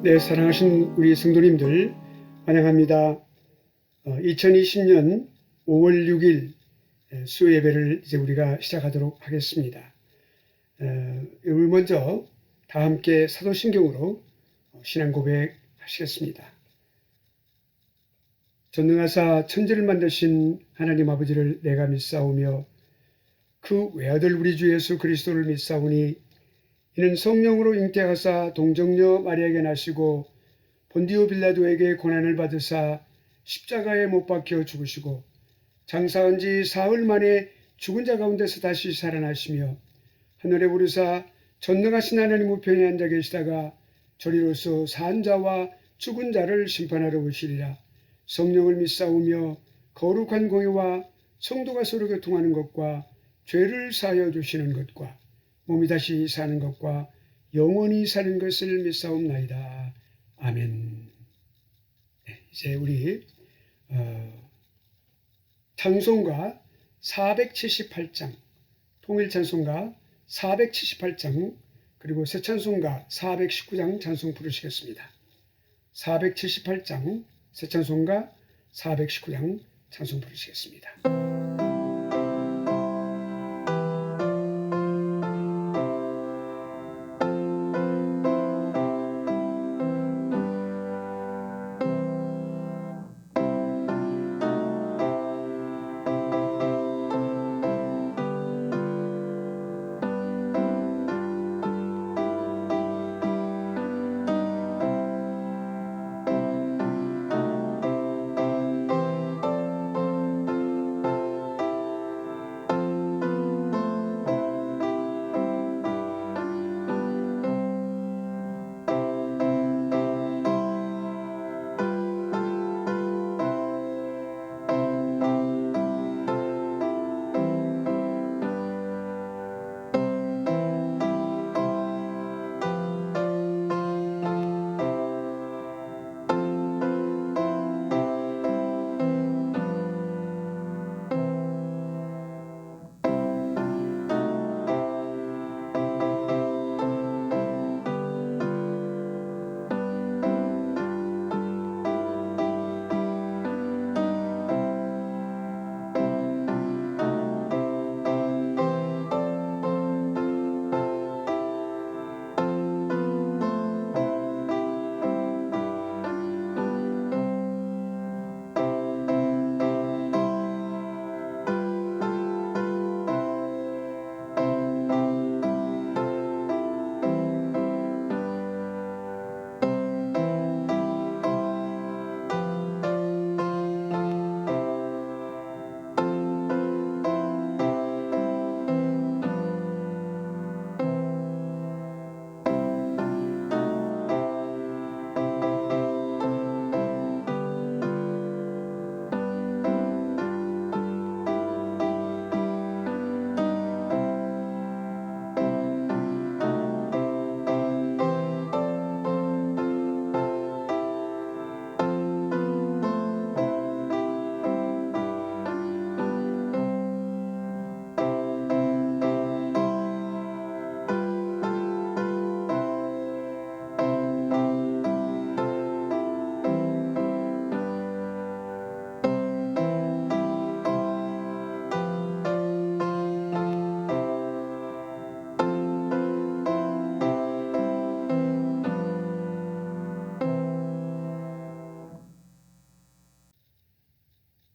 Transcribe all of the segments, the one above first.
네, 사랑하신 우리 성도님들 환영합니다. 2020년 5월 6일 수요 예배를 이제 우리가 시작하도록 하겠습니다. 오늘 먼저 다 함께 사도신경으로 신앙 고백하시겠습니다. 전능하사 천지를 만드신 하나님 아버지를 내가 믿사오며 그 외아들 우리 주 예수 그리스도를 믿사오니 이는 성령으로 잉태하사 동정녀 마리아에게 나시고 본디오 빌라도에게 고난을 받으사 십자가에 못 박혀 죽으시고 장사한 지 사흘 만에 죽은 자 가운데서 다시 살아나시며 하늘에 오르사 전능하신 하나님 우편에 앉아 계시다가 저리로서 산 자와 죽은 자를 심판하러 오시리라. 성령을 믿사오며 거룩한 공예와 성도가 서로 교통하는 것과 죄를 사하여 주시는 것과 몸이 다시 사는 것과 영원히 사는 것을 믿사옵나이다. 아멘. 네, 이제 우리 찬송가 478장, 통일찬송가 478장, 그리고 새찬송가 419장 찬송 부르시겠습니다. 478장, 새찬송가 419장 찬송 부르시겠습니다.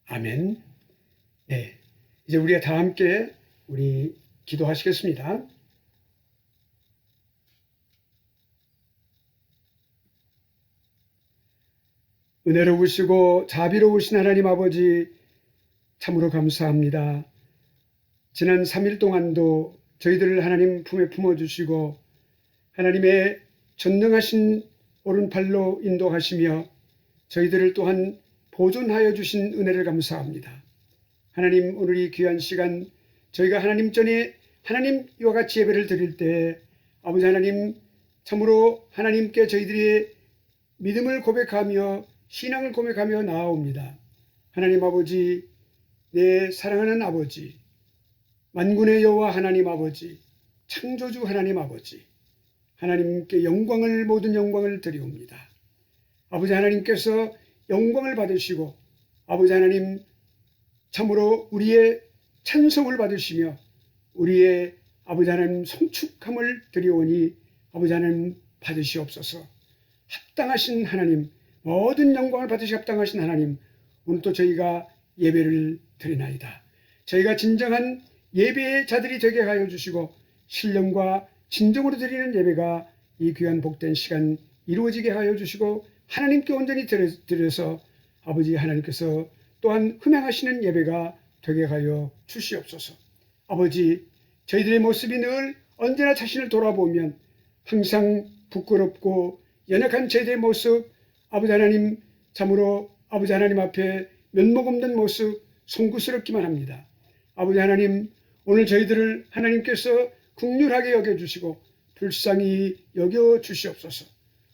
아멘. 네, 이제 우리가 다 함께 우리 기도하시겠습니다. 은혜로우시고 자비로우신 하나님 아버지 참으로 감사합니다. 지난 3일 동안도 저희들을 하나님 품에 품어주시고 하나님의 전능하신 오른팔로 인도하시며 저희들을 또한 보존하여 주신 은혜를 감사합니다. 하나님, 오늘 이 귀한 시간 저희가 하나님 전에 하나님 이와 같이 예배를 드릴 때 아버지 하나님 참으로 하나님께 저희들의 믿음을 고백하며 신앙을 고백하며 나아옵니다. 하나님 아버지, 내 사랑하는 아버지, 만군의 여호와 하나님 아버지, 창조주 하나님 아버지, 하나님께 모든 영광을 드리옵니다. 아버지 하나님께서 영광을 받으시고 아버지 하나님 참으로 우리의 찬송을 받으시며 우리의 아버지 하나님 송축함을 드리오니 아버지 하나님 받으시옵소서. 합당하신 하나님, 모든 영광을 받으시 합당하신 하나님, 오늘도 저희가 예배를 드리나이다. 저희가 진정한 예배의 자들이 되게 하여 주시고 신령과 진정으로 드리는 예배가 이 귀한 복된 시간 이루어지게 하여 주시고 하나님께 온전히 드려서 아버지 하나님께서 또한 흠양하시는 예배가 되게 하여 주시옵소서. 아버지, 저희들의 모습이 늘 언제나 자신을 돌아보면 항상 부끄럽고 연약한 저희들의 모습, 아버지 하나님 참으로 아버지 하나님 앞에 면목 없는 모습 송구스럽기만 합니다. 아버지 하나님, 오늘 저희들을 하나님께서 긍휼하게 여겨주시고 불쌍히 여겨주시옵소서.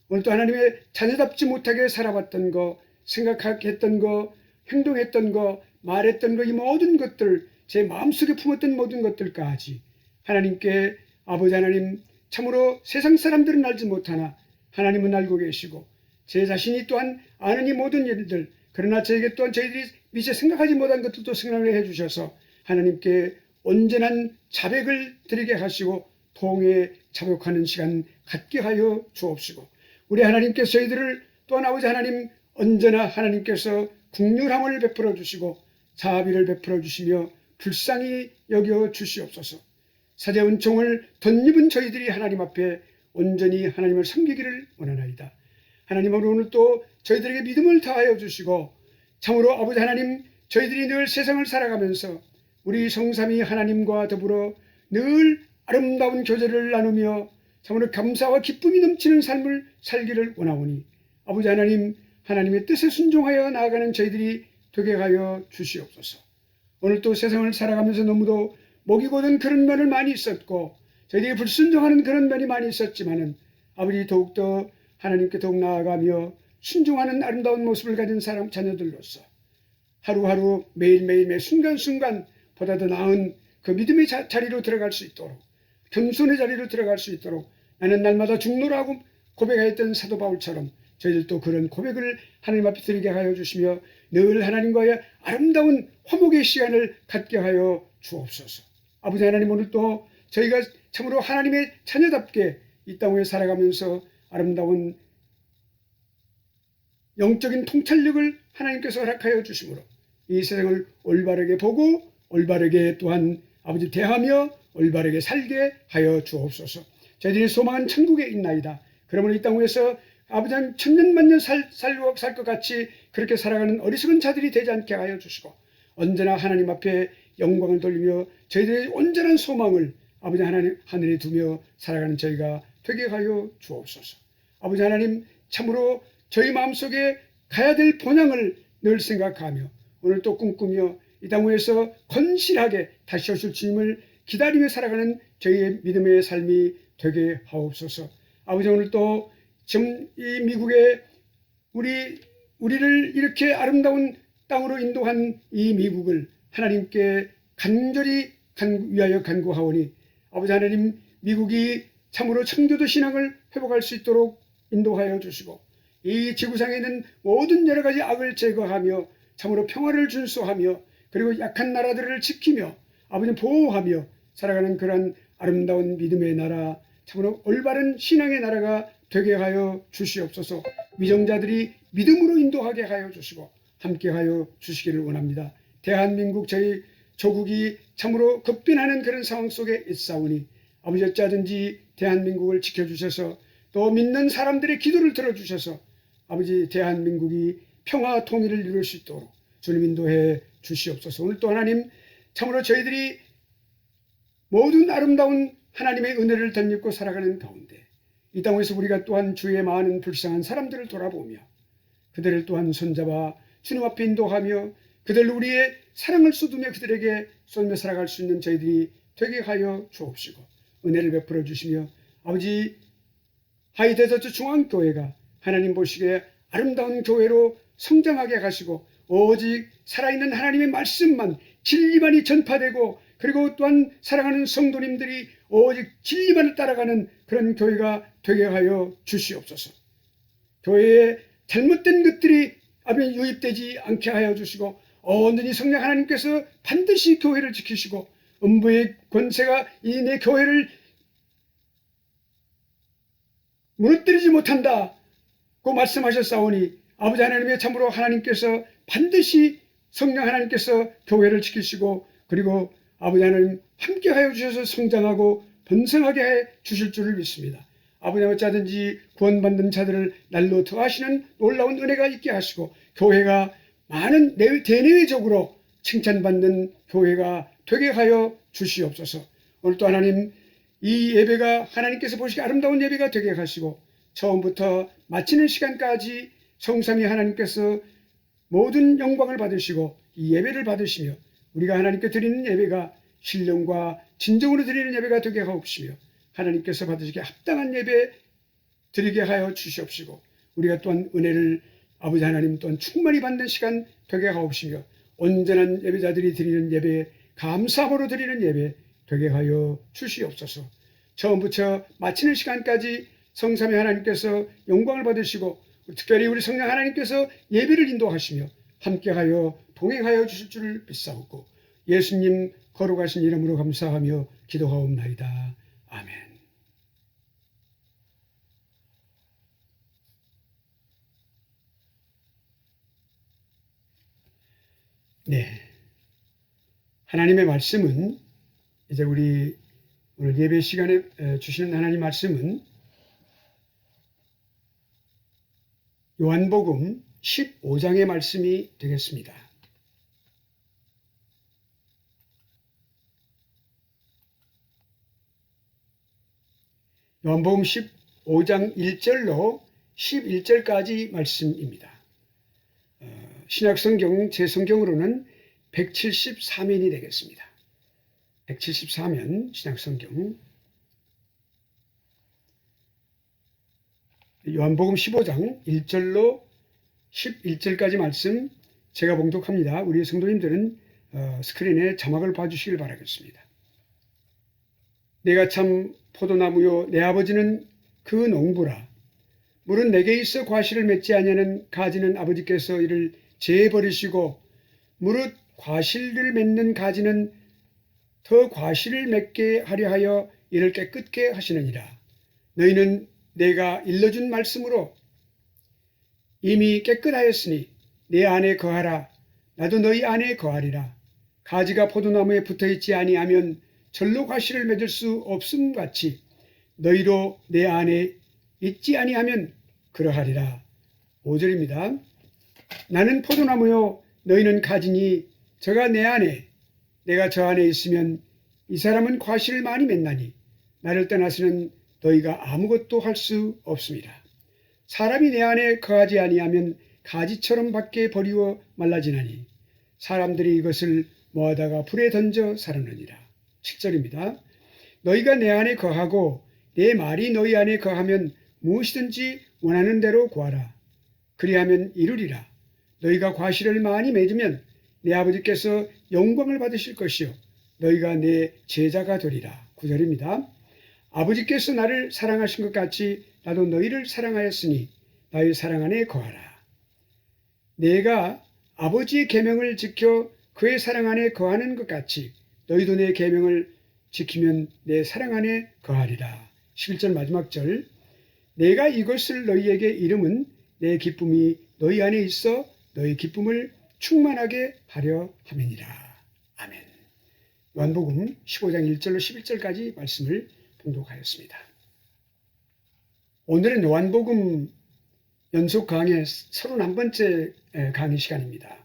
오늘 또 하나님의 자녀답지 못하게 살아왔던 거, 생각했던 거, 행동했던 거, 말했던 거, 이 모든 것들, 제 마음속에 품었던 모든 것들까지 하나님께 아버지 하나님 참으로 세상 사람들은 알지 못하나 하나님은 알고 계시고 제 자신이 또한 아는 이 모든 일들, 그러나 저에게 또한 저희들이 미처 생각하지 못한 것들도 생각을 해주셔서 하나님께 온전한 자백을 드리게 하시고 통에 자복하는 시간 갖게 하여 주옵시고 우리 하나님께서 저희들을 또한 아버지 하나님 언제나 하나님께서 긍휼함을 베풀어 주시고 자비를 베풀어 주시며 불쌍히 여겨 주시옵소서. 사제은총을 덧입은 저희들이 하나님 앞에 온전히 하나님을 섬기기를 원하나이다. 하나님은 오늘 또 저희들에게 믿음을 다하여 주시고 참으로 아버지 하나님 저희들이 늘 세상을 살아가면서 우리 성삼위 하나님과 더불어 늘 아름다운 교제를 나누며 참으로 감사와 기쁨이 넘치는 삶을 살기를 원하오니 아버지 하나님 하나님의 뜻에 순종하여 나아가는 저희들이 되게 하여 주시옵소서. 오늘 또 세상을 살아가면서 너무도 목이 고든 그런 면을 많이 있었고 저희들이 불순종하는 그런 면이 많이 있었지만은 아버지 더욱더 하나님께 더욱 나아가며 순종하는 아름다운 모습을 가진 자녀들로서 하루하루 매일매일 매 순간순간 보다 더 나은 그 믿음의 자리로 들어갈 수 있도록 겸손의 자리로 들어갈 수 있도록 나는 날마다 죽노라고 고백하였던 사도 바울처럼 저희들도 그런 고백을 하나님 앞에 드리게 하여 주시며 늘 하나님과의 아름다운 화목의 시간을 갖게 하여 주옵소서. 아버지 하나님 오늘 또 저희가 참으로 하나님의 자녀답게 이 땅에 살아가면서 아름다운 영적인 통찰력을 하나님께서 허락하여 주심으로 이 세상을 올바르게 보고 올바르게 또한 아버지 대하며 올바르게 살게 하여 주옵소서. 저희들이 소망은 천국에 있나이다. 그러므로 이 땅에서 아버지 한 천년만년 살 것 같이 그렇게 살아가는 어리석은 자들이 되지 않게 하여 주시고 언제나 하나님 앞에 영광을 돌리며 저희들의 온전한 소망을 아버지 하나님 하늘에 두며 살아가는 저희가 되게 하여 주옵소서. 아버지 하나님 참으로 저희 마음속에 가야 될 본향을 늘 생각하며 오늘 또 꿈꾸며 이 땅에서 건실하게 다시 오실 주님을 기다리며 살아가는 저희의 믿음의 삶이 되게 하옵소서. 아버지 오늘 또 지금 이 미국에 우리를 이렇게 아름다운 땅으로 인도한 이 미국을 하나님께 간절히 위하여 간구하오니 아버지 하나님 미국이 참으로 청교도 신앙을 회복할 수 있도록 인도하여 주시고 이 지구상에 있는 모든 여러 가지 악을 제거하며 참으로 평화를 준수하며 그리고 약한 나라들을 지키며 아버지 보호하며 살아가는 그런 아름다운 믿음의 나라 참으로 올바른 신앙의 나라가 되게 하여 주시옵소서. 위정자들이 믿음으로 인도하게 하여 주시고 함께 하여 주시기를 원합니다. 대한민국 저희 조국이 참으로 급변하는 그런 상황 속에 있사오니 아버지 어찌하든지 대한민국을 지켜주셔서 또 믿는 사람들의 기도를 들어주셔서 아버지 대한민국이 평화 통일을 이룰 수 있도록 주님 인도해 주시옵소서. 오늘 또 하나님 참으로 저희들이 모든 아름다운 하나님의 은혜를 덧입고 살아가는 가운데 이 땅에서 우리가 또한 주의 많은 불쌍한 사람들을 돌아보며 그들을 또한 손잡아 주님 앞에 인도하며 그들 우리의 사랑을 쏟으며 그들에게 쏟으며 살아갈 수 있는 저희들이 되게 하여 주옵시고 은혜를 베풀어 주시며 아버지 하이데저트 중앙교회가 하나님 보시기에 아름다운 교회로 성장하게 하시고 오직 살아있는 하나님의 말씀만 진리만이 전파되고 그리고 또한 사랑하는 성도님들이 오직 진리만을 따라가는 그런 교회가 되게 하여 주시옵소서. 교회에 잘못된 것들이 아멘 유입되지 않게 하여 주시고 온전히 성령 하나님께서 반드시 교회를 지키시고 음부의 권세가 이 내 교회를 무너뜨리지 못한다고 말씀하셨사오니 아버지 하나님의 참으로 하나님께서 반드시 성령 하나님께서 교회를 지키시고 그리고 아버지 하나님 함께하여 주셔서 성장하고 번성하게 해 주실 줄을 믿습니다. 아버지 어찌하든지 구원받는 자들을 날로 더하시는 놀라운 은혜가 있게 하시고 교회가 많은 대내외적으로 칭찬받는 교회가 되게 하여 주시옵소서. 오늘도 하나님 이 예배가 하나님께서 보시기 아름다운 예배가 되게 하시고 처음부터 마치는 시간까지 성삼위 하나님께서 모든 영광을 받으시고 이 예배를 받으시며 우리가 하나님께 드리는 예배가 신령과 진정으로 드리는 예배가 되게 하옵시며 하나님께서 받으시기에 합당한 예배 드리게 하여 주시옵시고 우리가 또한 은혜를 아버지 하나님 또한 충만히 받는 시간 되게 하옵시며 온전한 예배자들이 드리는 예배 감사함으로 드리는 예배 되게 하여 주시옵소서. 처음부터 마치는 시간까지 성삼위 하나님께서 영광을 받으시고 특별히 우리 성령 하나님께서 예배를 인도하시며 함께하여 동행하여 주실 줄을 믿사옵고 예수님 거룩하신 이름으로 감사하며 기도하옵나이다. 아멘. 네, 하나님의 말씀은 이제 우리 오늘 예배 시간에 주시는 하나님 말씀은 요한복음 15장의 말씀이 되겠습니다. 요한복음 15장 1절로 11절까지 말씀입니다. 신약성경 제 성경으로는 173면이 되겠습니다. 174면 신약성경 요한복음 15장 1절로 11절까지 말씀 제가 봉독합니다. 우리 성도님들은 스크린에 자막을 봐주시길 바라겠습니다. 내가 참 포도나무요 내 아버지는 그 농부라. 물은 내게 있어 과실을 맺지 아니하는 가지는 아버지께서 이를 재버리시고 무릇 과실을 맺는 가지는 더 과실을 맺게 하려 하여 이를 깨끗게 하시느니라. 너희는 내가 일러준 말씀으로 이미 깨끗하였으니 내 안에 거하라. 나도 너희 안에 거하리라. 가지가 포도나무에 붙어있지 아니하면 절로 과실을 맺을 수 없음 같이 너희로 내 안에 있지 아니하면 그러하리라. 5절입니다. 나는 포도나무요 너희는 가지니 저가 내 안에 내가 저 안에 있으면 이 사람은 과실을 많이 맺나니 나를 떠나서는 너희가 아무것도 할 수 없습니다. 사람이 내 안에 거하지 아니하면 가지처럼 밖에 버리워 말라지나니 사람들이 이것을 모아다가 불에 던져 사르느니라. 7절입니다. 너희가 내 안에 거하고 내 말이 너희 안에 거하면 무엇이든지 원하는 대로 구하라. 그리하면 이루리라. 너희가 과실을 많이 맺으면 내 아버지께서 영광을 받으실 것이요 너희가 내 제자가 되리라. 9절입니다. 아버지께서 나를 사랑하신 것 같이 나도 너희를 사랑하였으니 나의 사랑 안에 거하라. 내가 아버지의 계명을 지켜 그의 사랑 안에 거하는 것 같이 너희도 내 계명을 지키면 내 사랑 안에 거하리라. 11절 마지막 절. 내가 이것을 너희에게 이름은 내 기쁨이 너희 안에 있어 너희 기쁨을 충만하게 하려 함이니라. 아멘. 요한복음 15장 1절로 11절까지 말씀을 봉독하였습니다. 오늘은 요한복음 연속 강의 31번째 강의 시간입니다.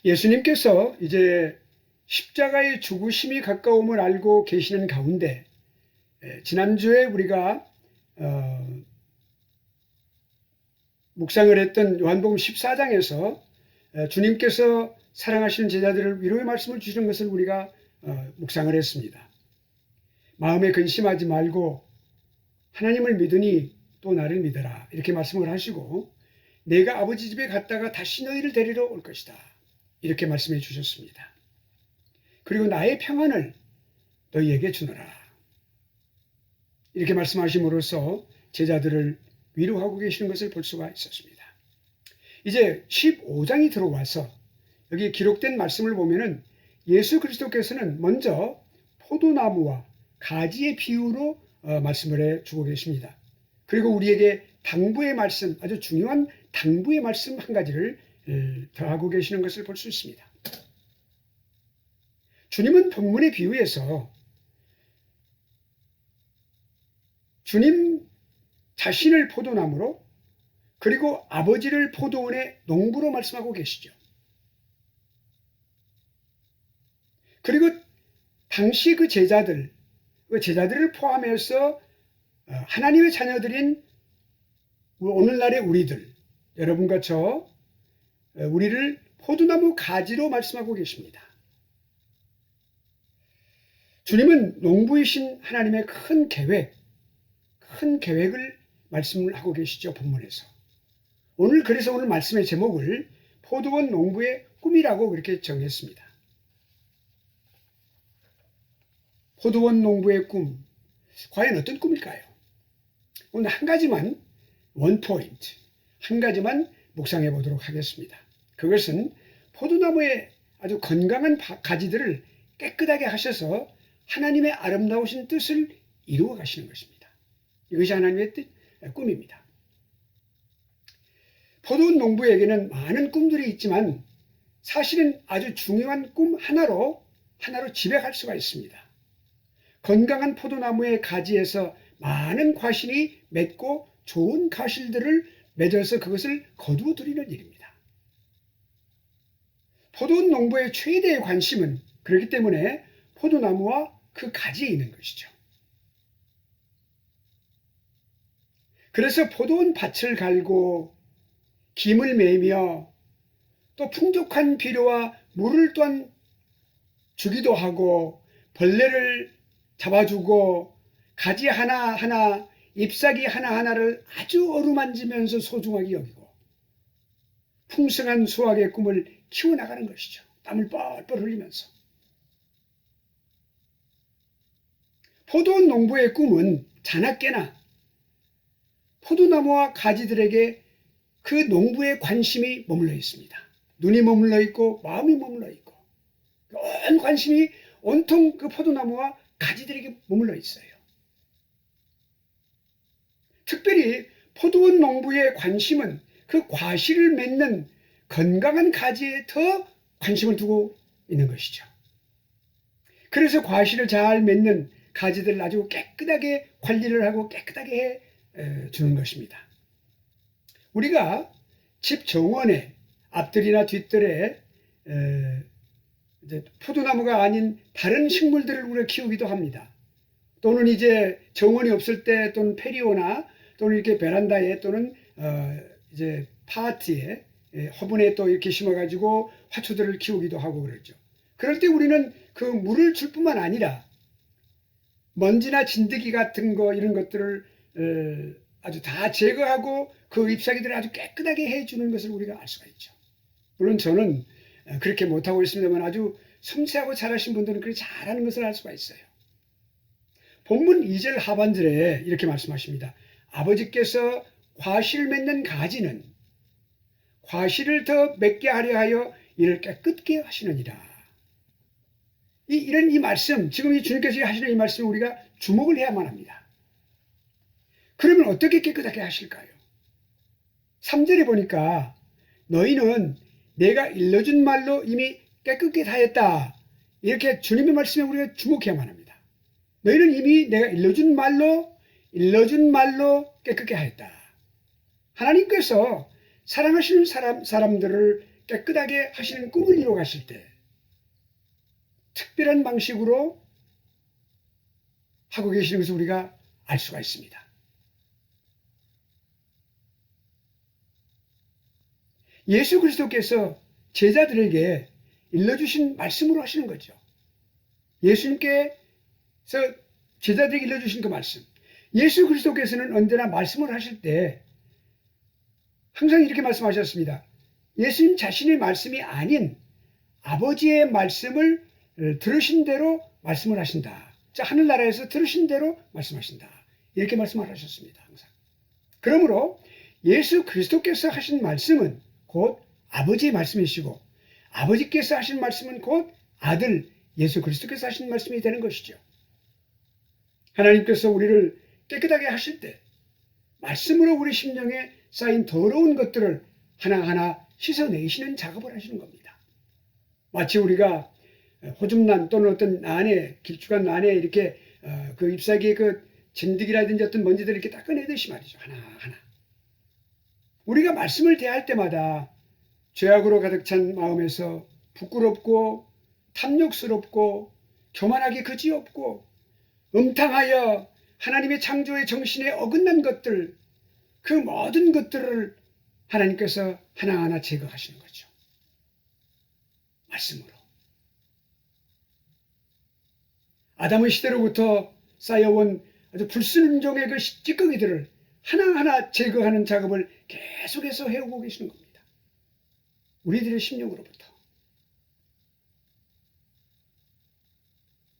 예수님께서 이제 십자가의 죽으심이 가까움을 알고 계시는 가운데 지난주에 우리가 묵상을 했던 요한복음 14장에서 주님께서 사랑하시는 제자들을 위로의 말씀을 주시는 것을 우리가 묵상을 했습니다. 마음에 근심하지 말고 하나님을 믿으니 또 나를 믿어라 이렇게 말씀을 하시고 내가 아버지 집에 갔다가 다시 너희를 데리러 올 것이다. 이렇게 말씀해 주셨습니다. 그리고 나의 평안을 너희에게 주노라. 이렇게 말씀하심으로써 제자들을 위로하고 계시는 것을 볼 수가 있었습니다. 이제 15장이 들어와서 여기 기록된 말씀을 보면은 예수 그리스도께서는 먼저 포도나무와 가지의 비유로 말씀을 해주고 계십니다. 그리고 우리에게 당부의 말씀, 아주 중요한 당부의 말씀 한 가지를 더하고 계시는 것을 볼 수 있습니다. 주님은 본문의 비유에서 주님 자신을 포도나무로 그리고 아버지를 포도원의 농부로 말씀하고 계시죠. 그리고 당시 그 제자들을 포함해서 하나님의 자녀들인 오늘날의 우리들, 여러분과 저, 우리를 포도나무 가지로 말씀하고 계십니다. 주님은 농부이신 하나님의 큰 계획을 말씀을 하고 계시죠, 본문에서. 그래서 오늘 말씀의 제목을 포도원 농부의 꿈이라고 그렇게 정했습니다. 포도원 농부의 꿈, 과연 어떤 꿈일까요? 오늘 한 가지만 묵상해 보도록 하겠습니다. 그것은 포도나무의 아주 건강한 가지들을 깨끗하게 하셔서 하나님의 아름다우신 뜻을 이루어 가시는 것입니다. 이것이 하나님의 꿈입니다. 포도원 농부에게는 많은 꿈들이 있지만 사실은 아주 중요한 꿈 하나로 집약할 수가 있습니다. 건강한 포도나무의 가지에서 많은 과실이 맺고 좋은 가실들을 맺어서 그것을 거두어 들이는 일입니다. 포도원 농부의 최대의 관심은 그렇기 때문에 포도나무와 그 가지에 있는 것이죠. 그래서 포도원 밭을 갈고 김을 매며 또 풍족한 비료와 물을 또한 주기도 하고 벌레를 잡아주고 가지 하나하나 잎사귀 하나하나를 아주 어루만지면서 소중하게 여기고 풍성한 수확의 꿈을 키워나가는 것이죠. 땀을 뻘뻘 흘리면서. 포도원 농부의 꿈은 자나깨나 포도나무와 가지들에게 그 농부의 관심이 머물러 있습니다. 눈이 머물러 있고 마음이 머물러 있고 온 관심이 온통 그 포도나무와 가지들에게 머물러 있어요. 특별히 포도원 농부의 관심은 그 과실을 맺는 건강한 가지에 더 관심을 두고 있는 것이죠. 그래서 과실을 잘 맺는 가지들을 아주 깨끗하게 관리를 하고 깨끗하게 해 주는 것입니다. 우리가 집 정원에 앞들이나 뒷뜰에 이제 포도나무가 아닌 다른 식물들을 우리가 키우기도 합니다. 또는 이제 정원이 없을 때 또는 페리오나 또는 이렇게 베란다에 또는 이제 파티에 화분에 또 이렇게 심어가지고 화초들을 키우기도 하고 그러죠. 그럴 때 우리는 그 물을 줄 뿐만 아니라 먼지나 진드기 같은 거 이런 것들을 아주 다 제거하고 그 잎사귀들을 아주 깨끗하게 해주는 것을 우리가 알 수가 있죠. 물론 저는 그렇게 못하고 있습니다만 아주 섬세하고 잘하신 분들은 그렇게 잘하는 것을 알 수가 있어요. 본문 2절 하반절에 이렇게 말씀하십니다. 아버지께서 과실 맺는 가지는 과실을 더 맺게 하려 하여 이를 깨끗게 하시느니라. 이런 이 말씀, 지금 이 주님께서 하시는 이 말씀을 우리가 주목을 해야만 합니다. 그러면 어떻게 깨끗하게 하실까요? 3절에 보니까 너희는 내가 일러준 말로 이미 깨끗게 하였다. 이렇게 주님의 말씀에 우리가 주목해야만 합니다. 너희는 이미 내가 일러준 말로 깨끗게 하였다. 하나님께서 사랑하시는 사람들을 깨끗하게 하시는 꿈을 이루어 가실 때 특별한 방식으로 하고 계시는 것을 우리가 알 수가 있습니다. 예수 그리스도께서 제자들에게 일러주신 말씀으로 하시는 거죠. 예수님께서 제자들에게 일러주신 그 말씀. 예수 그리스도께서는 언제나 말씀을 하실 때 항상 이렇게 말씀하셨습니다. 예수님 자신의 말씀이 아닌 아버지의 말씀을 들으신 대로 말씀을 하신다. 자, 하늘나라에서 들으신 대로 말씀하신다. 이렇게 말씀을 하셨습니다. 항상. 그러므로 예수 그리스도께서 하신 말씀은 곧 아버지의 말씀이시고 아버지께서 하신 말씀은 곧 아들 예수 그리스도께서 하신 말씀이 되는 것이죠. 하나님께서 우리를 깨끗하게 하실 때 말씀으로 우리 심령에 쌓인 더러운 것들을 하나하나 씻어내시는 작업을 하시는 겁니다. 마치 우리가 호접란 또는 어떤 난에 길쭉한 난에 이렇게 그 잎사귀의 그 진드기라든지 어떤 먼지들을 이렇게 닦아내듯이 말이죠. 하나하나. 우리가 말씀을 대할 때마다 죄악으로 가득 찬 마음에서 부끄럽고 탐욕스럽고 교만하기 그지없고 음탕하여 하나님의 창조의 정신에 어긋난 것들, 그 모든 것들을 하나님께서 하나하나 제거하시는 거죠. 말씀으로. 아담의 시대로부터 쌓여온 아주 불순종의 그 찌꺼기들을 하나하나 제거하는 작업을 계속해서 해오고 계시는 겁니다. 우리들의 심령으로부터.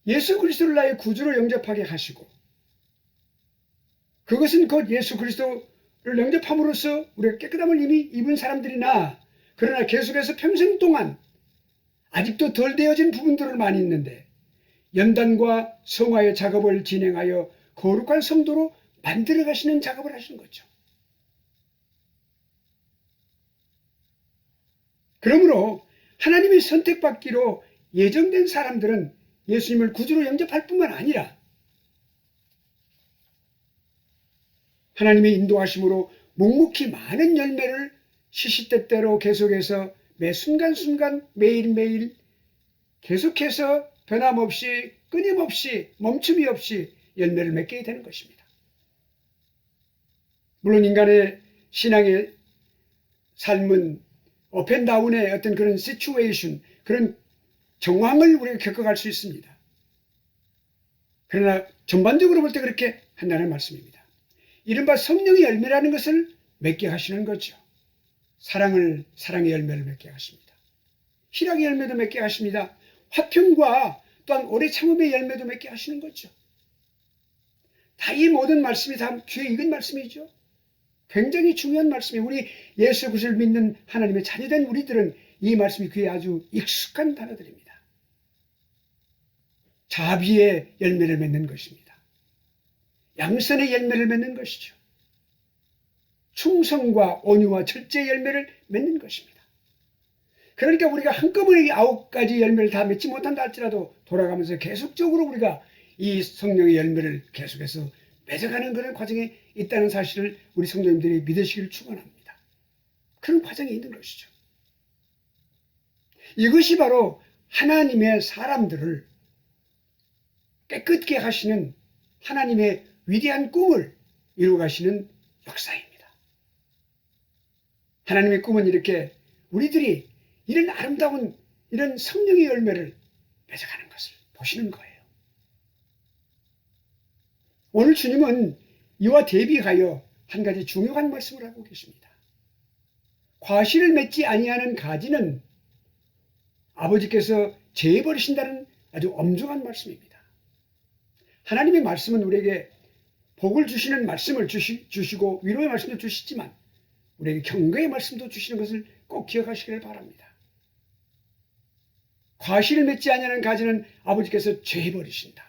예수 그리스도를 나의 구주로 영접하게 하시고 그것은 곧 예수 그리스도를 영접함으로써 우리가 깨끗함을 이미 입은 사람들이나 그러나 계속해서 평생 동안 아직도 덜 되어진 부분들을 많이 있는데 연단과 성화의 작업을 진행하여 거룩한 성도로 만들어 가시는 작업을 하시는 거죠. 그러므로 하나님의 선택받기로 예정된 사람들은 예수님을 구주로 영접할 뿐만 아니라 하나님의 인도하심으로 묵묵히 많은 열매를 시시때때로 계속해서 매 순간순간 매일매일 계속해서 변함없이 끊임없이 멈춤이 없이 열매를 맺게 되는 것입니다. 물론 인간의 신앙의 삶은 업앤다운의 어떤 그런 시츄에이션, 그런 정황을 우리가 겪어갈 수 있습니다. 그러나 전반적으로 볼 때 그렇게 한다는 말씀입니다. 이른바 성령의 열매라는 것을 맺게 하시는 거죠. 사랑의 열매를 맺게 하십니다. 희락의 열매도 맺게 하십니다. 화평과 또한 오래 참음의 열매도 맺게 하시는 거죠. 다 이 모든 말씀이 다 귀에 익은 말씀이죠. 굉장히 중요한 말씀이 우리 예수 그리스도를 믿는 하나님의 자녀된 우리들은 이 말씀이 귀에 아주 익숙한 단어들입니다. 자비의 열매를 맺는 것입니다. 양선의 열매를 맺는 것이죠. 충성과 온유와 절제의 열매를 맺는 것입니다. 그러니까 우리가 한꺼번에 9가지 열매를 다 맺지 못한다 할지라도 돌아가면서 계속적으로 우리가 이 성령의 열매를 계속해서 맺어가는 그런 과정에 있다는 사실을 우리 성도님들이 믿으시기를 축원합니다. 그런 과정이 있는 것이죠. 이것이 바로 하나님의 사람들을 깨끗게 하시는 하나님의 위대한 꿈을 이루어가시는 역사입니다. 하나님의 꿈은 이렇게 우리들이 이런 아름다운 이런 성령의 열매를 맺어가는 것을 보시는 거예요. 오늘 주님은 이와 대비하여 한 가지 중요한 말씀을 하고 계십니다. 과실을 맺지 아니하는 가지는 아버지께서 제해버리신다는 아주 엄중한 말씀입니다. 하나님의 말씀은 우리에게 복을 주시는 말씀을 주시고 위로의 말씀도 주시지만 우리에게 경고의 말씀도 주시는 것을 꼭 기억하시기를 바랍니다. 과실을 맺지 아니하는 가지는 아버지께서 제해버리신다.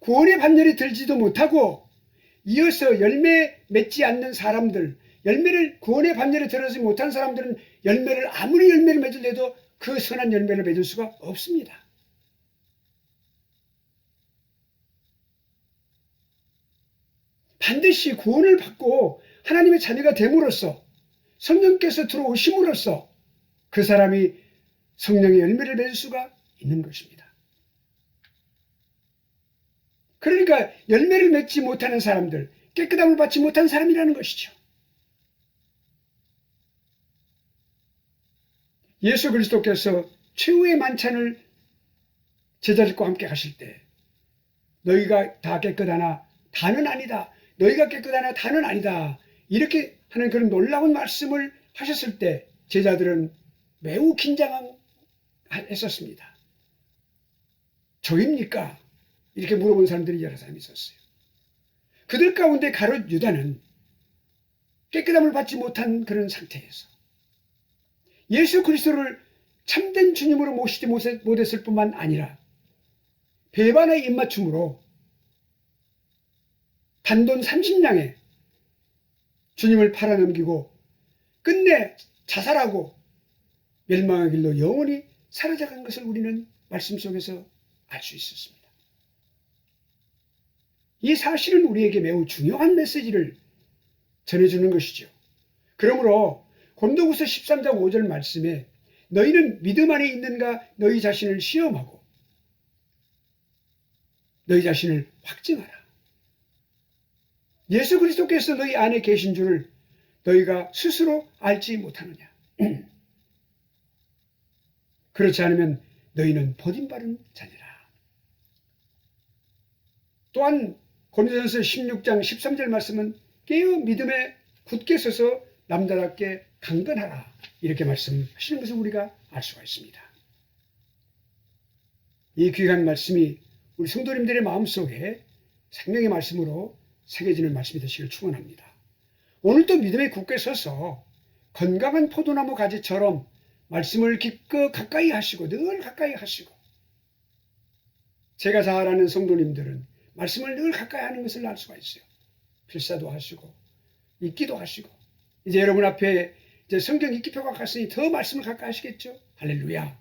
구원의 반열에 들지도 못하고 이어서 열매 맺지 않는 사람들, 구원의 반열에 들어지 못한 사람들은 아무리 열매를 맺으려도 그 선한 열매를 맺을 수가 없습니다. 반드시 구원을 받고 하나님의 자녀가 됨으로써 성령께서 들어오심으로써 그 사람이 성령의 열매를 맺을 수가 있는 것입니다. 그러니까 열매를 맺지 못하는 사람들, 깨끗함을 받지 못한 사람이라는 것이죠. 예수 그리스도께서 최후의 만찬을 제자들과 함께 하실 때 너희가 다 깨끗하나 다는 아니다. 너희가 깨끗하나 다는 아니다. 이렇게 하는 그런 놀라운 말씀을 하셨을 때 제자들은 매우 긴장했었습니다. 저입니까? 이렇게 물어본 사람들이 여러 사람이 있었어요. 그들 가운데 가룟 유다는 깨끗함을 받지 못한 그런 상태에서 예수 그리스도를 참된 주님으로 모시지 못했을 뿐만 아니라 배반의 입맞춤으로 단돈 30냥에 주님을 팔아넘기고 끝내 자살하고 멸망의 길로 영원히 사라져간 것을 우리는 말씀 속에서 알 수 있었습니다. 이 사실은 우리에게 매우 중요한 메시지를 전해주는 것이죠. 그러므로 고린도후서 13장 5절 말씀에 너희는 믿음 안에 있는가 너희 자신을 시험하고 너희 자신을 확증하라. 예수 그리스도께서 너희 안에 계신 줄을 너희가 스스로 알지 못하느냐. 그렇지 않으면 너희는 버림받은 자니라. 또한 고린도전서 16장 13절 말씀은 깨어 믿음에 굳게 서서 남자답게 강건하라. 이렇게 말씀하시는 것을 우리가 알 수가 있습니다. 이 귀한 말씀이 우리 성도님들의 마음속에 생명의 말씀으로 새겨지는 말씀이 되시길 축원합니다. 오늘도 믿음에 굳게 서서 건강한 포도나무 가지처럼 말씀을 기껏 가까이 하시고 늘 가까이 하시고 제가 잘 아는 성도님들은 말씀을 늘 가까이 하는 것을 알 수가 있어요. 필사도 하시고 읽기도 하시고 이제 여러분 앞에 이제 성경 읽기표가 갔으니 더 말씀을 가까이 하시겠죠. 할렐루야.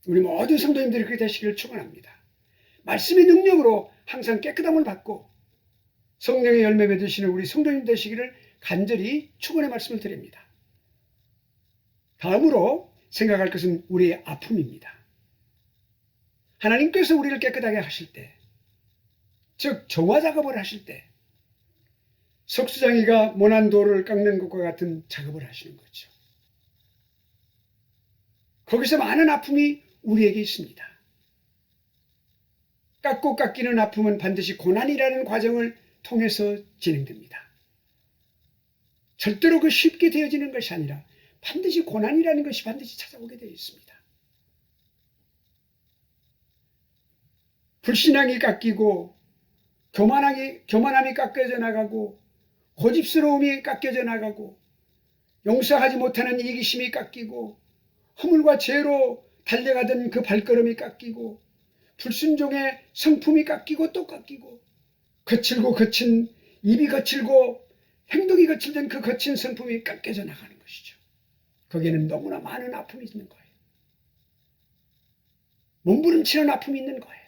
우리 모든 성도님들이 그렇게 되시기를 축원합니다. 말씀의 능력으로 항상 깨끗함을 받고 성령의 열매 맺으시는 우리 성도님 되시기를 간절히 축원의 말씀을 드립니다. 다음으로 생각할 것은 우리의 아픔입니다. 하나님께서 우리를 깨끗하게 하실 때, 즉 정화 작업을 하실 때 석수장이가 모난 돌을 깎는 것과 같은 작업을 하시는 거죠. 거기서 많은 아픔이 우리에게 있습니다. 깎고 깎이는 아픔은 반드시 고난이라는 과정을 통해서 진행됩니다. 절대로 그 쉽게 되어지는 것이 아니라 반드시 고난이라는 것이 반드시 찾아오게 되어 있습니다. 불신앙이 깎이고 교만함이 깎여져 나가고 고집스러움이 깎여져 나가고 용서하지 못하는 이기심이 깎이고 허물과 죄로 달려가던 그 발걸음이 깎이고 불순종의 성품이 깎이고 또 깎이고 거칠고 거친 입이 거칠고 행동이 거칠던 그 거친 성품이 깎여져 나가는 것이죠. 거기에는 너무나 많은 아픔이 있는 거예요. 몸부림치는 아픔이 있는 거예요.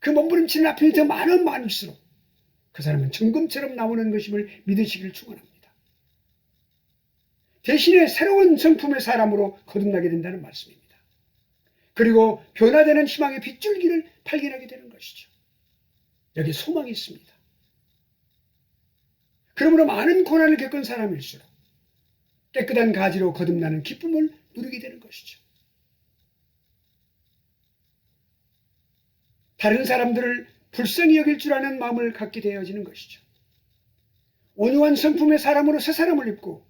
그 몸부림치는 아픔이 더 많을수록 그 사람은 정금처럼 나오는 것임을 믿으시길 축원합니다. 대신에 새로운 성품의 사람으로 거듭나게 된다는 말씀입니다. 그리고 변화되는 희망의 빗줄기를 발견하게 되는 것이죠. 여기 소망이 있습니다. 그러므로 많은 고난을 겪은 사람일수록 깨끗한 가지로 거듭나는 기쁨을 누리게 되는 것이죠. 다른 사람들을 불쌍히 여길 줄 아는 마음을 갖게 되어지는 것이죠. 온유한 성품의 사람으로 새 사람을 입고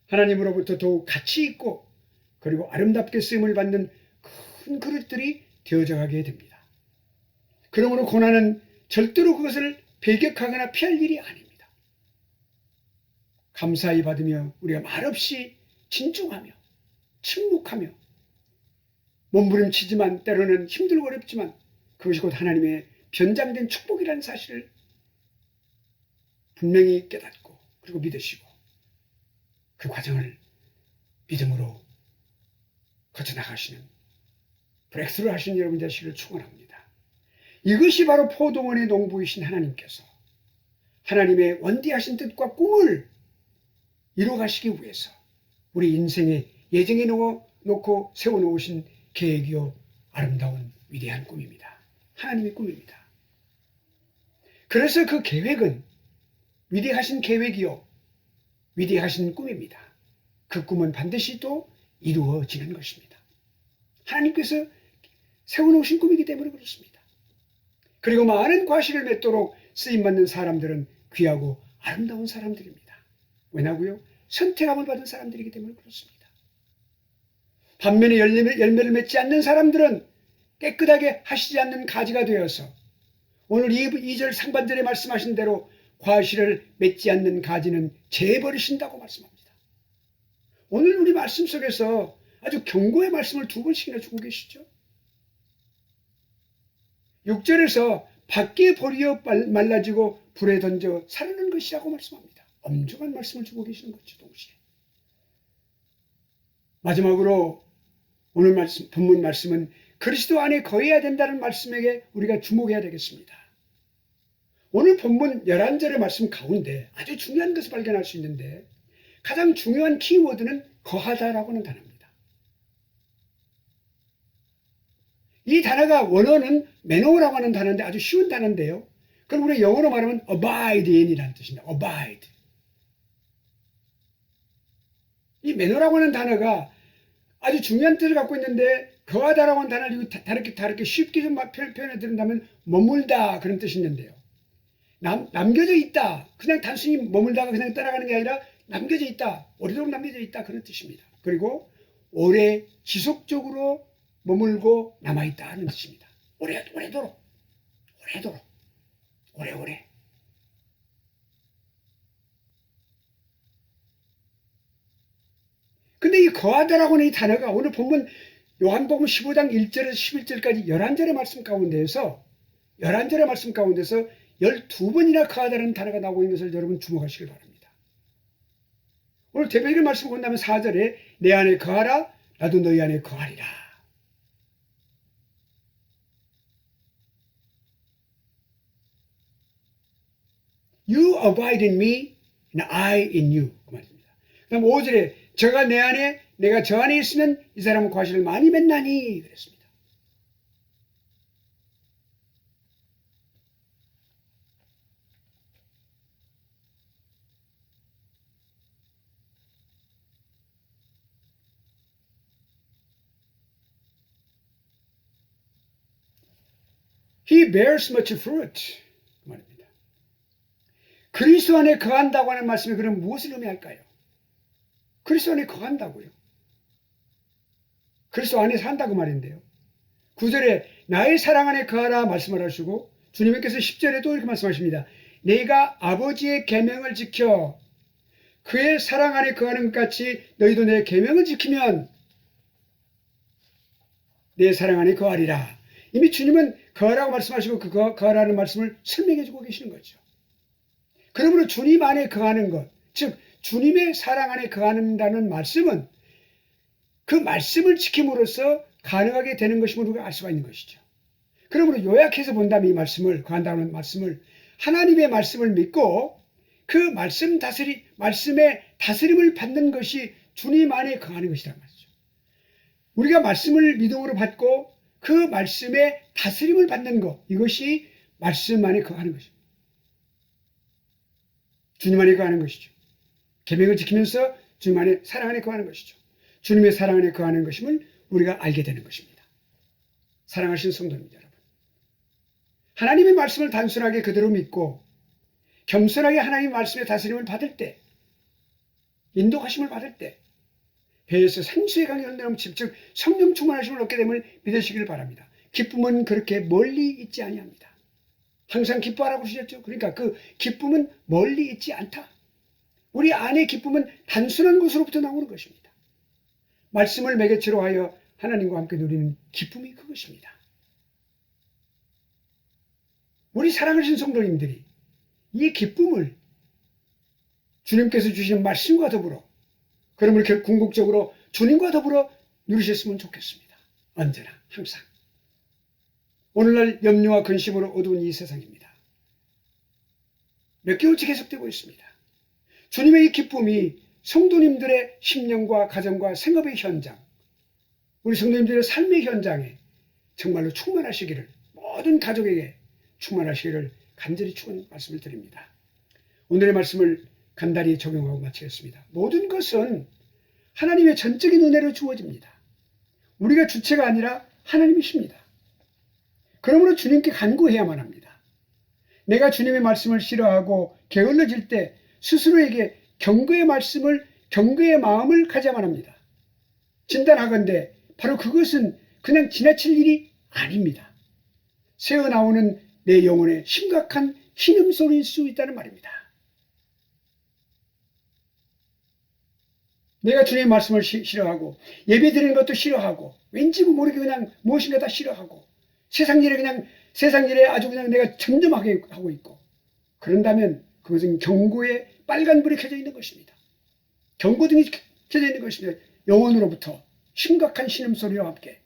하나님으로부터 더욱 가치 있고 그리고 아름답게 쓰임을 받는 큰 그릇들이 되어져 가게 됩니다. 그러므로 고난은 절대로 그것을 배격하거나 피할 일이 아닙니다. 감사히 받으며 우리가 말없이 진중하며 침묵하며 몸부림치지만 때로는 힘들고 어렵지만 그것이 곧 하나님의 변장된 축복이라는 사실을 분명히 깨닫고 그리고 믿으시고 그 과정을 믿음으로 거쳐나가시는 브렉스루 하시는 여러분 되시기를 축원합니다. 이것이 바로 포도원의 농부이신 하나님께서 하나님의 원대하신 뜻과 꿈을 이루어가시기 위해서 우리 인생에 예정해 놓고 세워놓으신 계획이요 아름다운 위대한 꿈입니다. 하나님의 꿈입니다. 그래서 그 계획은 위대하신 계획이요 위대하신 꿈입니다. 그 꿈은 반드시 또 이루어지는 것입니다. 하나님께서 세워놓으신 꿈이기 때문에 그렇습니다. 그리고 많은 과실을 맺도록 쓰임받는 사람들은 귀하고 아름다운 사람들입니다. 왜냐고요? 선택함을 받은 사람들이기 때문에 그렇습니다. 반면에 열매를 맺지 않는 사람들은 깨끗하게 하시지 않는 가지가 되어서 오늘 2절 상반절에 말씀하신 대로 과실을 맺지 않는 가지는 재버리신다고 말씀합니다. 오늘 우리 말씀 속에서 아주 경고의 말씀을 2번씩이나 주고 계시죠. 6절에서 밖에 버리어 말라지고 불에 던져 사르는 것이라고 말씀합니다. 엄중한 말씀을 주고 계시는 거죠. 동시에. 마지막으로 오늘 본문 말씀은 그리스도 안에 거해야 된다는 말씀에게 우리가 주목해야 되겠습니다. 오늘 본문 11절의 말씀 가운데 아주 중요한 것을 발견할 수 있는데 가장 중요한 키워드는 거하다라고 하는 단어입니다. 이 단어가 원어는 매너라고 하는 단어인데 아주 쉬운 단어인데요. 그럼 우리 영어로 말하면 abide in이라는 뜻입니다. abide. 이 매너라고 하는 단어가 아주 중요한 뜻을 갖고 있는데 거하다라고 하는 단어를 다르게 쉽게 좀 표현해 드린다면 머물다 그런 뜻이 있는데요. 남겨져 있다. 그냥 단순히 머물다가 그냥 따라가는 게 아니라 남겨져 있다. 오래도록 남겨져 있다. 그런 뜻입니다. 그리고 오래 지속적으로 머물고 남아있다 하는 뜻입니다. 오래도록. 오래오래. 근데 이 거하다라고 하는 이 단어가 오늘 본문 요한복음 15장 1절에서 11절까지 11절의 말씀 가운데서 12번이나 거하다는 단어가 나오고 있는 것을 여러분 주목하시길 바랍니다. 오늘 대표적인 말씀을 본다면 4절에 내 안에 거하라 나도 너희 안에 거하리라. You abide in me and I in you. 그 말입니다. 그 다음 5절에 저가 내 안에 내가 저 안에 있으면 이 사람은 과실을 많이 맺나니 그랬습니다. He bears much fruit. 그 말입니다. 그리스도 안에 거한다고 하는 말씀이 그럼 무엇을 의미할까요? 그리스도 안에 거한다고요. 그리스도 안에 산다고 말인데요. 9절에 나의 사랑 안에 거하라 말씀을 하시고 주님께서 10절에 또 이렇게 말씀하십니다. 내가 아버지의 계명을 지켜 그의 사랑 안에 거하는 것 같이 너희도 내 계명을 지키면 내 사랑 안에 거하리라. 이미 주님은 거하라고 말씀하시고 그 거하라는 말씀을 설명해 주고 계시는 거죠. 그러므로 주님 안에 거하는 것, 즉 주님의 사랑 안에 거한다는 말씀은 그 말씀을 지킴으로써 가능하게 되는 것임을 우리가 알 수가 있는 것이죠. 그러므로 요약해서 본다면 이 말씀을 거한다는 말씀을 하나님의 말씀을 믿고 그 말씀의 다스림을 받는 것이 주님 안에 거하는 것이란 말이죠. 우리가 말씀을 믿음으로 받고 그 말씀의 다스림을 받는 것, 이것이 말씀 안에 거하는 것입니다. 주님 안에 거하는 것이죠. 계명을 지키면서 주님 안에 사랑 안에 거하는 것이죠. 주님의 사랑 안에 거하는 것임을 우리가 알게 되는 것입니다. 사랑하신 성도입니다, 여러분. 하나님의 말씀을 단순하게 그대로 믿고 겸손하게 하나님의 말씀의 다스림을 받을 때, 인도하심을 받을 때 배에서 생수의 강이 흘러넘칠 즉 성령 충만하심을 얻게 됨을 믿으시길 바랍니다. 기쁨은 그렇게 멀리 있지 아니합니다. 항상 기뻐하라고 하셨죠. 그러니까 그 기쁨은 멀리 있지 않다. 우리 안의 기쁨은 단순한 것으로부터 나오는 것입니다. 말씀을 매개체로 하여 하나님과 함께 누리는 기쁨이 그것입니다. 우리 사랑하신 성도님들이 이 기쁨을 주님께서 주신 말씀과 더불어 그러므로 궁극적으로 주님과 더불어 누리셨으면 좋겠습니다. 언제나 항상. 오늘날 염려와 근심으로 어두운 이 세상입니다. 몇 개월째 계속되고 있습니다. 주님의 이 기쁨이 성도님들의 심령과 가정과 생업의 현장, 우리 성도님들의 삶의 현장에 정말로 충만하시기를, 모든 가족에게 충만하시기를 간절히 축원 말씀을 드립니다. 오늘의 말씀을 간단히 적용하고 마치겠습니다. 모든 것은 하나님의 전적인 은혜로 주어집니다. 우리가 주체가 아니라 하나님이십니다. 그러므로 주님께 간구해야만 합니다. 내가 주님의 말씀을 싫어하고 게을러질 때 스스로에게 경고의 마음을 가져야만 합니다. 진단하건대 바로 그것은 그냥 지나칠 일이 아닙니다. 새어나오는 내 영혼의 심각한 신음소리일 수 있다는 말입니다. 내가 주님의 말씀을 싫어하고 예배 드리는 것도 싫어하고 왠지 모르게 그냥 무엇인가 다 싫어하고 세상 일에 아주 그냥 내가 점점하게 하고 있고, 그런다면 그것은 경고의 빨간불이 켜져 있는 것입니다. 경고등이 켜져 있는 것입니다. 영혼으로부터 심각한 신음소리와 함께.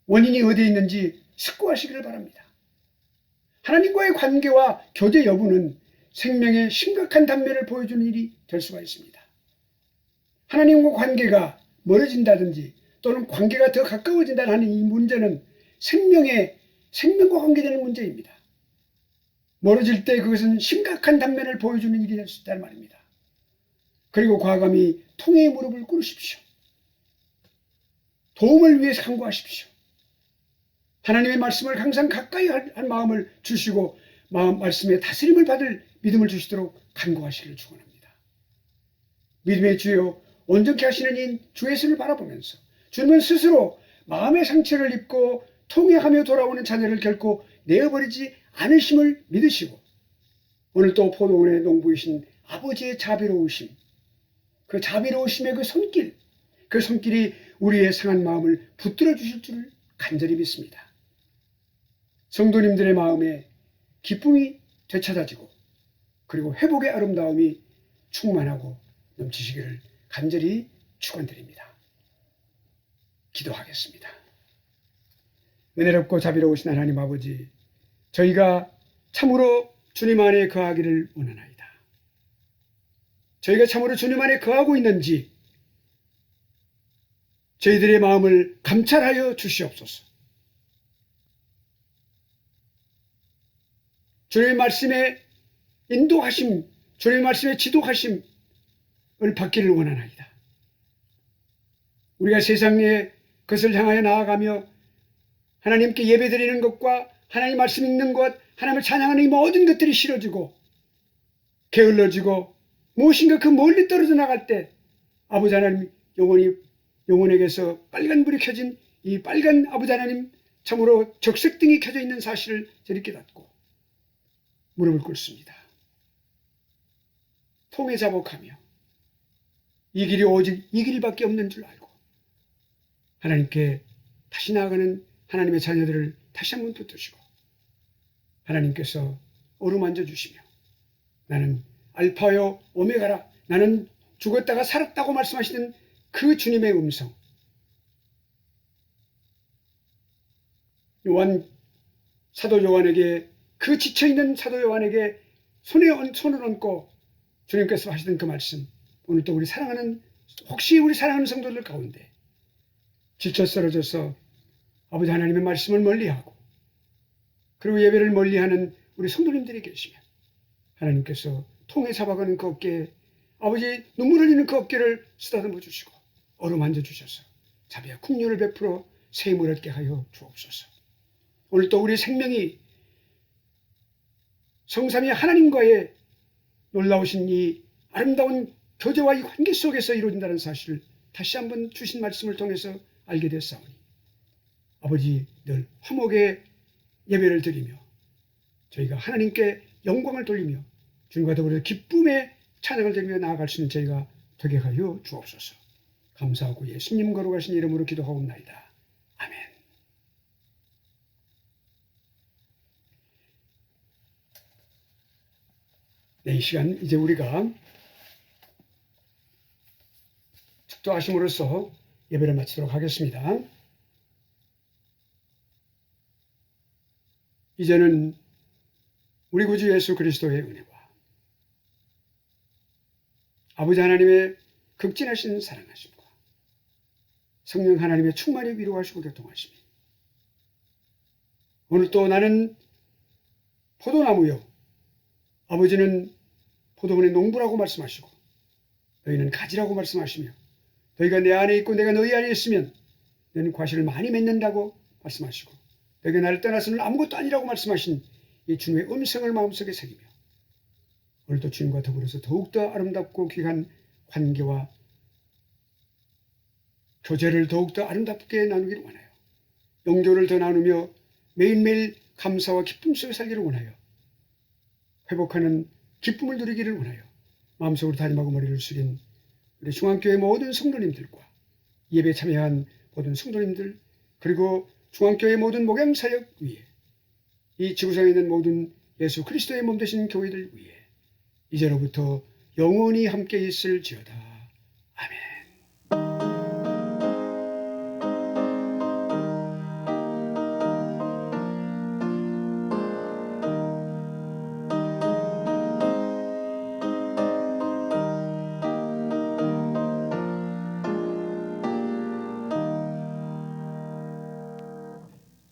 원인이 어디에 있는지 숙고하시기를 바랍니다. 하나님과의 관계와 교제 여부는 생명의 심각한 단면을 보여주는 일이 될 수가 있습니다. 하나님과 관계가 멀어진다든지 또는 관계가 더 가까워진다는 하는 이 문제는 생명과 관계되는 문제입니다. 멀어질 때 그것은 심각한 단면을 보여주는 일이 될 수 있다는 말입니다. 그리고 과감히 통회의 무릎을 꿇으십시오. 도움을 위해서 간구하십시오. 하나님의 말씀을 항상 가까이 할 마음을 주시고 말씀의 다스림을 받을 믿음을 주시도록 간구하시기를 축원합니다. 믿음의 주여 온전케 하시는 인 주 예수를 바라보면서 주님은 스스로 마음의 상처를 입고 통회하며 돌아오는 자녀를 결코 내어버리지 않으심을 믿으시고, 오늘 또 포도원의 농부이신 아버지의 자비로우심, 그 자비로우심의 그 손길이 우리의 상한 마음을 붙들어 주실 줄을 간절히 믿습니다. 성도님들의 마음에 기쁨이 되찾아지고 그리고 회복의 아름다움이 충만하고 넘치시기를 간절히 축원드립니다. 기도하겠습니다. 은혜롭고 자비로우신 하나님 아버지, 저희가 참으로 주님 안에 거하기를 원하나이다. 저희가 참으로 주님 안에 거하고 있는지 저희들의 마음을 감찰하여 주시옵소서. 주님의 말씀에 인도하심, 주님의 말씀에 지도하심을 받기를 원하나이다. 우리가 세상의 것을 향하여 나아가며 하나님께 예배드리는 것과 하나님 말씀 읽는 것, 하나님을 찬양하는 이 모든 것들이 싫어지고 게을러지고 무엇인가 그 멀리 떨어져 나갈 때 아버지 하나님 영혼에게서 빨간불이 켜진 이 빨간 아버지 하나님 참으로 적색등이 켜져 있는 사실을 저리 깨닫고 무릎을 꿇습니다. 통에 자복하며 이 길이 오직 이 길밖에 없는 줄 알고 하나님께 다시 나아가는 하나님의 자녀들을 다시 한번 붙드시고 하나님께서 어루만져 주시며 나는 알파요 오메가라, 나는 죽었다가 살았다고 말씀하시는 그 주님의 음성, 사도 요한에게, 그 지쳐있는 사도 요한에게 손을 얹고 주님께서 하시던 그 말씀, 오늘 또 우리 사랑하는 성도들 가운데 지쳐 쓰러져서 아버지 하나님의 말씀을 멀리하고 그리고 예배를 멀리하는 우리 성도님들이 계시면 하나님께서 통에 잡아가는 그 어깨에 아버지 눈물 흘리는 그 어깨를 쓰다듬어 주시고 어루만져 주셔서 자비와 긍휼을 베풀어 새 힘을 얻게 하여 주옵소서. 오늘 또 우리 생명이 성삼위 하나님과의 놀라우신 이 아름다운 교제와 이 관계 속에서 이루어진다는 사실을 다시 한번 주신 말씀을 통해서 알게 됐사오니 아버지 늘 화목의 예배를 드리며 저희가 하나님께 영광을 돌리며 주님과 더불어 기쁨의 찬양을 드리며 나아갈 수 있는 저희가 되게 하여 주옵소서. 감사하고 예수님 거룩하신 이름으로 기도하옵나이다. 아멘. 네, 이 시간 이제 우리가 축도하심으로써 예배를 마치도록 하겠습니다. 이제는 우리 구주 예수 그리스도의 은혜와 아버지 하나님의 극진하신 사랑하심과 성령 하나님의 충만히 위로하시고 교통하심이 오늘 또 나는 포도나무요 아버지는 포도원의 농부라고 말씀하시고 너희는 가지라고 말씀하시며 너희가 내 안에 있고 내가 너희 안에 있으면 너희는 과실을 많이 맺는다고 말씀하시고 너희가 나를 떠나서는 아무것도 아니라고 말씀하신 이 주님의 음성을 마음속에 새기며 오늘도 주님과 더불어서 더욱더 아름답고 귀한 관계와 교제를 더욱더 아름답게 나누기를 원하여 영교를 더 나누며 매일매일 감사와 기쁨 속에 살기를 원하여 회복하는 기쁨을 누리기를 원하여 마음속으로 다짐하고 머리를 숙인 우리 중앙교회 모든 성도님들과 예배 참여한 모든 성도님들 그리고 중앙교회 모든 목양사역 위에 이 지구상에 있는 모든 예수 그리스도의 몸 되신 교회들 위에 이제로부터 영원히 함께 있을지어다. 아멘.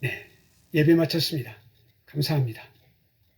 네, 예배 마쳤습니다. 감사합니다.